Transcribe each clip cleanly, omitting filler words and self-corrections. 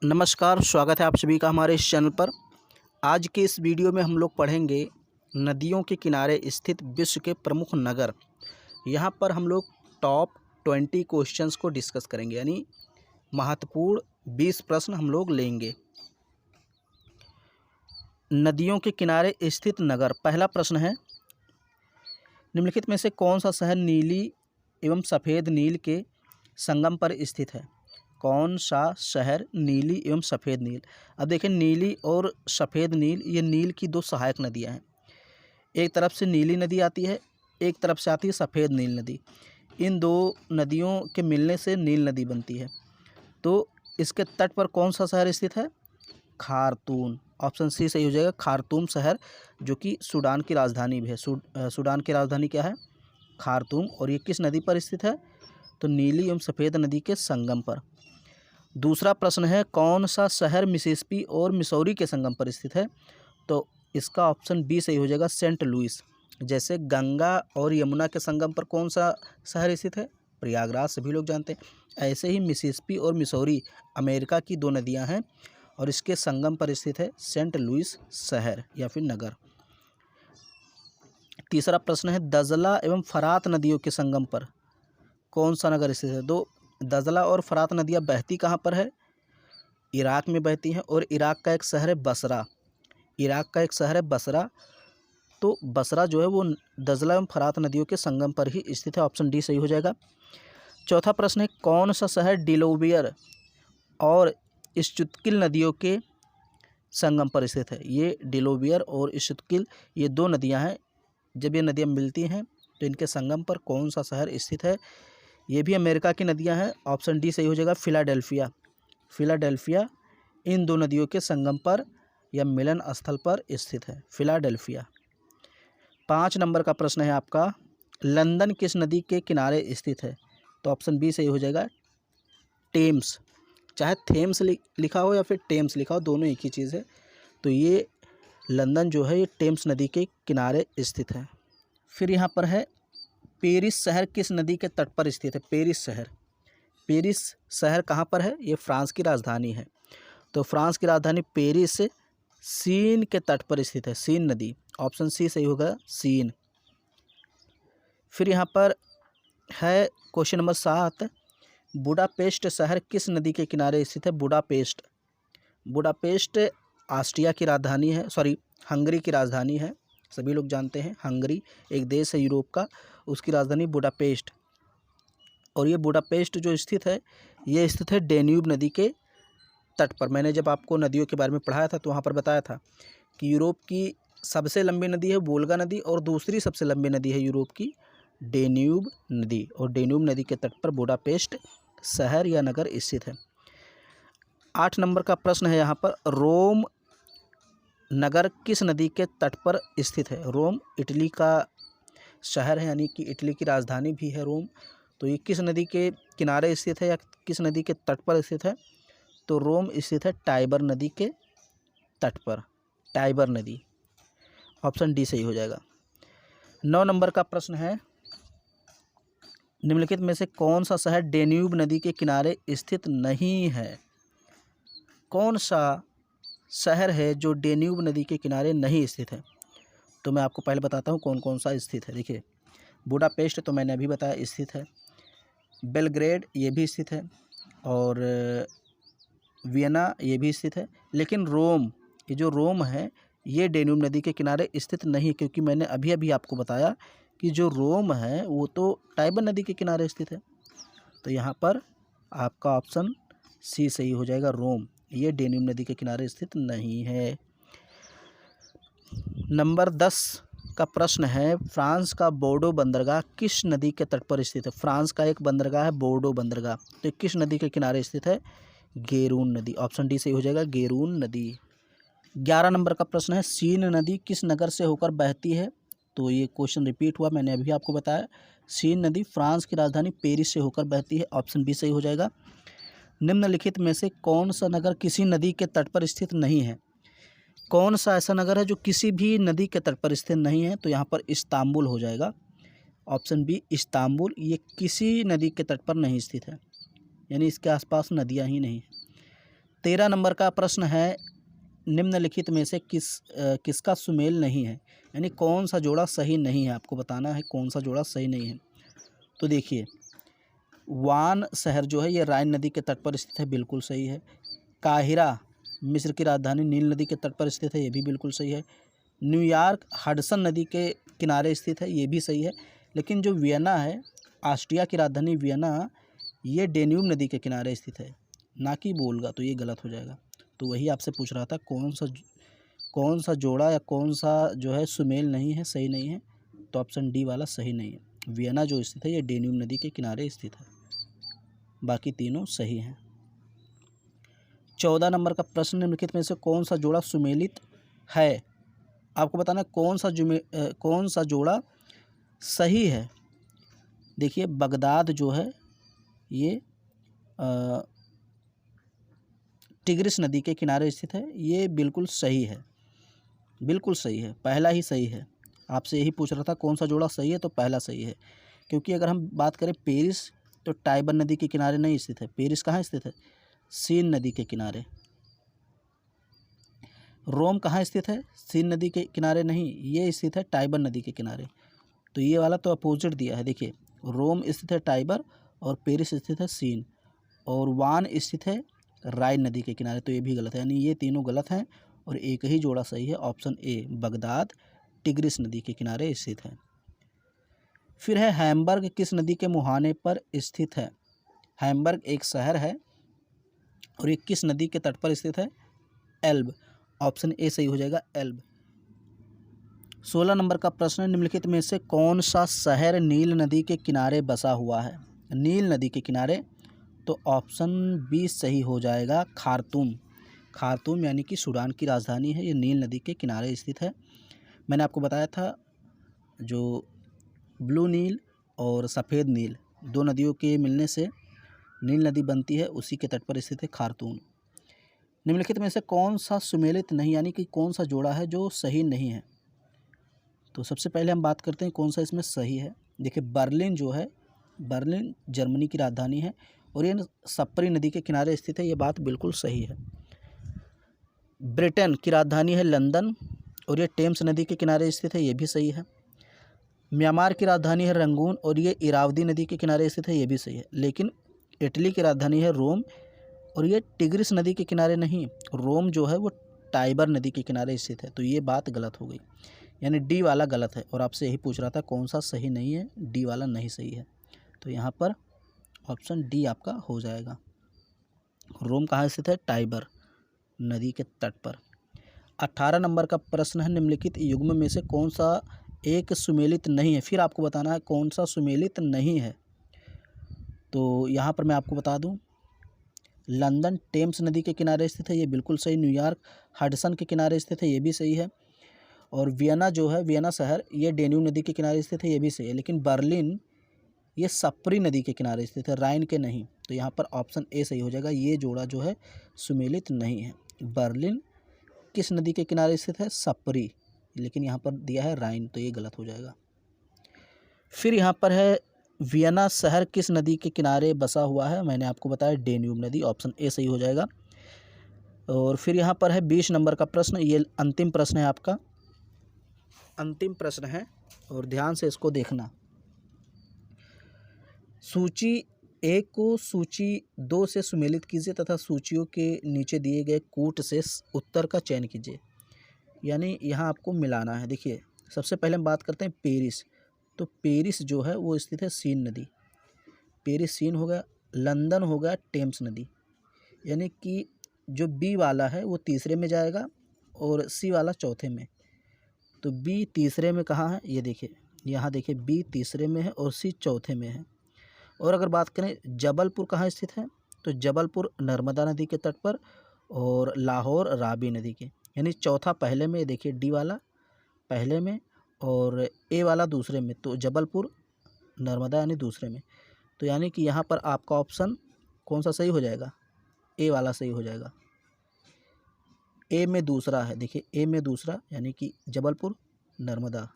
नमस्कार, स्वागत है आप सभी का हमारे इस चैनल पर। आज के इस वीडियो में हम लोग पढ़ेंगे नदियों के किनारे स्थित विश्व के प्रमुख नगर। यहाँ पर हम लोग टॉप 20 क्वेश्चंस को डिस्कस करेंगे, यानी महत्वपूर्ण 20 प्रश्न हम लोग लेंगे। नदियों के किनारे स्थित नगर। पहला प्रश्न है, निम्नलिखित में से कौन सा शहर नीली एवं सफ़ेद नील के संगम पर स्थित है? कौन सा शहर नीली एवं सफ़ेद नील। अब देखें, नीली और सफ़ेद नील ये नील की दो सहायक नदियां हैं। एक तरफ से नीली नदी आती है, एक तरफ से आती है सफ़ेद नील नदी। इन दो नदियों के मिलने से नील नदी बनती है। तो इसके तट पर कौन सा शहर स्थित है? खार्तूम। ऑप्शन सी सही हो जाएगा, खार्तूम शहर, जो कि सूडान की राजधानी भी है। सूडान की राजधानी क्या है? खार्तूम। और ये किस नदी पर स्थित है? तो नीली एवं सफ़ेद नदी के संगम पर। दूसरा प्रश्न है, कौन सा शहर मिसिसिपी और मिसौरी के संगम पर स्थित है? तो इसका ऑप्शन बी सही हो जाएगा, सेंट लुइस। जैसे गंगा और यमुना के संगम पर कौन सा शहर स्थित है? प्रयागराज, सभी लोग जानते हैं। ऐसे ही मिसिसिपी और मिसौरी अमेरिका की दो नदियां हैं और इसके संगम पर स्थित है सेंट लुइस शहर या फिर नगर। तीसरा प्रश्न है, दजला एवं फरात नदियों के संगम पर कौन सा नगर स्थित है? दो दजला और फरात नदियाँ बहती कहाँ पर है? इराक में बहती हैं और इराक का एक शहर है बसरा। इराक का एक शहर है बसरा। तो बसरा जो है वो दजला एवं फरात नदियों के संगम पर ही स्थित है। ऑप्शन डी सही हो जाएगा। चौथा प्रश्न है, कौन सा शहर डिलोबियर और इश्तुत्किल नदियों के संगम पर स्थित है? ये डिलोबियर और इश्तुत्किल ये दो नदियाँ हैं। जब ये नदियाँ मिलती हैं तो इनके संगम पर कौन सा शहर स्थित है? ये भी अमेरिका की नदियाँ हैं। ऑप्शन डी सही हो जाएगा, फिलाडेल्फिया। फिलाडेल्फिया इन दो नदियों के संगम पर या मिलन स्थल पर स्थित है, फिलाडेल्फिया। 5 नंबर का प्रश्न है आपका, लंदन किस नदी के किनारे स्थित है? तो ऑप्शन बी सही हो जाएगा, टेम्स। चाहे थेम्स लिखा हो या फिर टेम्स लिखा हो, दोनों एक ही चीज़ है। तो ये लंदन जो है ये टेम्स नदी के किनारे स्थित है। फिर यहाँ पर है, पेरिस शहर किस नदी के तट पर स्थित है? पेरिस शहर। पेरिस शहर कहाँ पर है? ये फ्रांस की राजधानी है। तो फ्रांस की राजधानी पेरिस सीन के तट पर स्थित है, सीन नदी। ऑप्शन सी सही होगा, सीन। फिर यहाँ पर है क्वेश्चन नंबर 7, बुडापेस्ट शहर किस नदी के किनारे स्थित है? बुडापेस्ट। बुडापेस्ट ऑस्ट्रिया की राजधानी है, हंगरी की राजधानी है। सभी लोग जानते हैं हंगरी एक देश है यूरोप का, उसकी राजधानी बुडापेस्ट। और ये बुडापेस्ट जो स्थित है ये स्थित है डेन्यूब नदी के तट पर। मैंने जब आपको नदियों के बारे में पढ़ाया था तो वहाँ पर बताया था कि यूरोप की सबसे लंबी नदी है वोल्गा नदी और दूसरी सबसे लंबी नदी है यूरोप की डेन्यूब नदी। और डेन्यूब नदी के तट पर बुडापेस्ट शहर या नगर स्थित है। 8 नंबर का प्रश्न है यहाँ पर, रोम नगर किस नदी के तट पर स्थित है? रोम इटली का शहर है, यानी कि इटली की राजधानी भी है रोम। तो ये किस नदी के किनारे स्थित है या किस नदी के तट पर स्थित है? तो रोम स्थित है टाइबर नदी के तट पर, टाइबर नदी। ऑप्शन डी सही हो जाएगा। 9 नंबर का प्रश्न है, निम्नलिखित में से कौन सा शहर डेन्यूब नदी के किनारे स्थित नहीं है? कौन सा शहर है जो डेन्यूब नदी के किनारे नहीं स्थित है? तो मैं आपको पहले बताता हूँ कौन कौन सा स्थित है। देखिए, बुडापेस्ट तो मैंने अभी बताया स्थित है, बेलग्रेड ये भी स्थित है, और वियना ये भी स्थित है। लेकिन रोम, ये जो रोम है ये डेन्यूब नदी के किनारे स्थित नहीं है, क्योंकि मैंने अभी अभी आपको बताया कि जो रोम है वो तो टाइबर नदी के किनारे स्थित है। तो यहाँ पर आपका ऑप्शन सी सही हो जाएगा, रोम। ये डेन्यूब नदी के किनारे स्थित नहीं है। नंबर 10 का प्रश्न है, फ्रांस का बोर्डो बंदरगाह किस नदी के तट पर स्थित है? फ्रांस का एक बंदरगाह है बोर्डो बंदरगाह, तो किस नदी के किनारे स्थित है? गेरून नदी। ऑप्शन डी सही हो जाएगा, गेरून नदी। 11 नंबर का प्रश्न है, सीन नदी किस नगर से होकर बहती है? तो ये क्वेश्चन रिपीट हुआ, मैंने अभी आपको बताया। सीन नदी फ्रांस की राजधानी पेरिस से होकर बहती है। ऑप्शन बी सही हो जाएगा। निम्नलिखित में से कौन सा नगर किसी नदी के तट पर स्थित नहीं है? कौन सा ऐसा नगर है जो किसी भी नदी के तट पर स्थित नहीं है? तो यहाँ पर इस्तांबुल हो जाएगा। ऑप्शन बी इस्तांबुल, ये किसी नदी के तट पर नहीं स्थित है, यानी इसके आसपास नदियाँ ही नहीं। 13 नंबर का प्रश्न है, निम्नलिखित में से किसका सुमेल नहीं है, यानी कौन सा जोड़ा सही नहीं है, आपको बताना है कौन सा जोड़ा सही नहीं है। तो देखिए, वान शहर जो है ये राइन नदी के तट पर स्थित है, बिल्कुल सही है। काहिरा मिस्र की राजधानी नील नदी के तट पर स्थित है, ये भी बिल्कुल सही है। न्यूयॉर्क हडसन नदी के किनारे स्थित है, ये भी सही है। लेकिन जो वियना है, ऑस्ट्रिया की राजधानी वियना, ये डेन्यूब नदी के किनारे स्थित है, ना कि वोल्गा, तो ये गलत हो जाएगा। तो वही आपसे पूछ रहा था कौन सा जोड़ा या कौन सा जो है सुमेल नहीं है, सही नहीं है। तो ऑप्शन डी वाला सही नहीं है। वियना जो स्थित है ये डेन्यूब नदी के किनारे स्थित है, बाकी तीनों सही हैं। 14 नंबर का प्रश्न, निम्नलिखित में से कौन सा जोड़ा सुमेलित है, आपको बताना है कौन सा जोड़ा सही है। देखिए, बगदाद जो है ये टिग्रिस नदी के किनारे स्थित है, ये बिल्कुल सही है, बिल्कुल सही है, पहला ही सही है। आपसे यही पूछ रहा था कौन सा जोड़ा सही है, तो पहला सही है। क्योंकि अगर हम बात करें पेरिस, तो टाइबर नदी के किनारे नहीं स्थित है। पेरिस कहाँ स्थित है? सीन नदी के किनारे। रोम कहाँ स्थित है? सीन नदी के किनारे नहीं, ये स्थित है टाइबर नदी के किनारे। तो ये वाला तो अपोजिट दिया है। देखिए, रोम स्थित है टाइबर और पेरिस स्थित है सीन, और वान स्थित है राइन नदी के किनारे, तो ये भी गलत है। यानी ये तीनों गलत हैं और एक ही जोड़ा सही है, ऑप्शन ए, बगदाद टिग्रिस नदी के किनारे स्थित है। फिर है हैम्बर्ग किस नदी के मुहाने पर स्थित है? हैम्बर्ग एक शहर है और ये किस नदी के तट पर स्थित है? एल्ब, ऑप्शन ए सही हो जाएगा, एल्ब। 16 नंबर का प्रश्न, निम्नलिखित में से कौन सा शहर नील नदी के किनारे बसा हुआ है? नील नदी के किनारे, तो ऑप्शन बी सही हो जाएगा, खार्तूम। खार्तूम यानी कि सूडान की राजधानी है, ये नील नदी के किनारे स्थित है। मैंने आपको बताया था जो ब्लू नील और सफ़ेद नील, दो नदियों के मिलने से नील नदी बनती है, उसी के तट पर स्थित है खार्तूम। निम्नलिखित में से कौन सा सुमेलित नहीं, यानी कि कौन सा जोड़ा है जो सही नहीं है? तो सबसे पहले हम बात करते हैं कौन सा इसमें सही है। देखिए, बर्लिन जो है, बर्लिन जर्मनी की राजधानी है और ये सप्री नदी के किनारे स्थित है, ये बात बिल्कुल सही है। ब्रिटेन की राजधानी है लंदन और ये टेम्स नदी के किनारे स्थित है, ये भी सही है। म्यांमार की राजधानी है रंगून और ये इरावदी नदी के किनारे स्थित है, ये भी सही है। लेकिन इटली की राजधानी है रोम और ये टिग्रिस नदी के किनारे नहीं, रोम जो है वो टाइबर नदी के किनारे स्थित है, तो ये बात गलत हो गई। यानी डी वाला गलत है और आपसे यही पूछ रहा था कौन सा सही नहीं है, डी वाला नहीं सही है। तो यहाँ पर ऑप्शन डी आपका हो जाएगा। रोम कहाँ स्थित है? टाइबर नदी के तट पर। 18 नंबर का प्रश्न है, निम्नलिखित युग्म में से कौन सा एक सुमेलित नहीं है? फिर आपको बताना है कौन सा सुमेलित नहीं है। तो यहाँ पर मैं आपको बता दूँ, लंदन टेम्स नदी के किनारे स्थित है, ये बिल्कुल सही। न्यूयॉर्क हडसन के किनारे स्थित है, ये भी सही है। और वियना जो है, वियना शहर, ये डेन्यूब नदी के किनारे स्थित है, ये भी सही है। लेकिन बर्लिन ये सप्री नदी के किनारे स्थित है, राइन के नहीं। तो यहाँ पर ऑप्शन ए सही हो जाएगा, ये जोड़ा जो है सुमेलित नहीं है। बर्लिन किस नदी के किनारे स्थित है? सप्री, लेकिन यहाँ पर दिया है राइन, तो ये गलत हो जाएगा। फिर यहाँ पर है वियना शहर किस नदी के किनारे बसा हुआ है? मैंने आपको बताया डेन्यूब नदी, ऑप्शन ए सही हो जाएगा। और फिर यहाँ पर है 20 नंबर का प्रश्न, ये अंतिम प्रश्न है आपका, अंतिम प्रश्न है और ध्यान से इसको देखना। सूची 1 को सूची 2 से सुमेलित कीजिए तथा सूचियों के नीचे दिए गए कूट से उत्तर का चयन कीजिए। यानी यहाँ आपको मिलाना है। देखिए, सबसे पहले हम बात करते हैं पेरिस। तो पेरिस जो है वो स्थित है सीन नदी, पेरिस सीन हो गया। लंदन हो गया टेम्स नदी, यानी कि जो बी वाला है वो तीसरे में जाएगा और सी वाला चौथे में। तो बी तीसरे में कहाँ है? ये देखिए, यहाँ देखिए, बी तीसरे में है और सी चौथे में है। और अगर बात करें जबलपुर कहाँ स्थित है, तो जबलपुर नर्मदा नदी के तट पर और लाहौर रावी नदी के, यानी चौथा पहले में, देखिए डी वाला पहले में और ए वाला दूसरे में। तो जबलपुर नर्मदा यानी दूसरे में। तो यानी कि यहाँ पर आपका ऑप्शन कौन सा सही हो जाएगा? ए वाला सही हो जाएगा। ए में दूसरा है, देखिए ए में दूसरा यानी कि जबलपुर नर्मदा।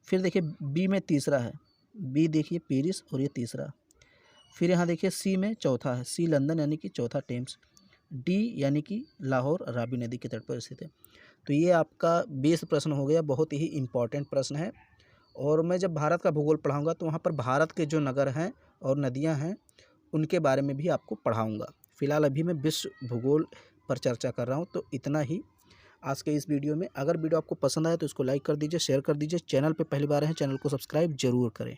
फिर देखिए बी में तीसरा है, बी देखिए पेरिस और ये तीसरा। फिर यहाँ देखिए सी में चौथा है, सी लंदन यानी कि चौथा टेम्स। डी यानी कि लाहौर रावी नदी के तट पर स्थित है। तो ये आपका 20 प्रश्न हो गया, बहुत ही इम्पॉर्टेंट प्रश्न है। और मैं जब भारत का भूगोल पढ़ाऊँगा तो वहाँ पर भारत के जो नगर हैं और नदियाँ हैं उनके बारे में भी आपको पढ़ाऊँगा। फ़िलहाल अभी मैं विश्व भूगोल पर चर्चा कर रहा हूँ। तो इतना ही आज के इस वीडियो में। अगर वीडियो आपको पसंद आए तो इसको लाइक कर दीजिए, शेयर कर दीजिए। चैनल पे पहली बार हैं, चैनल को सब्सक्राइब ज़रूर करें।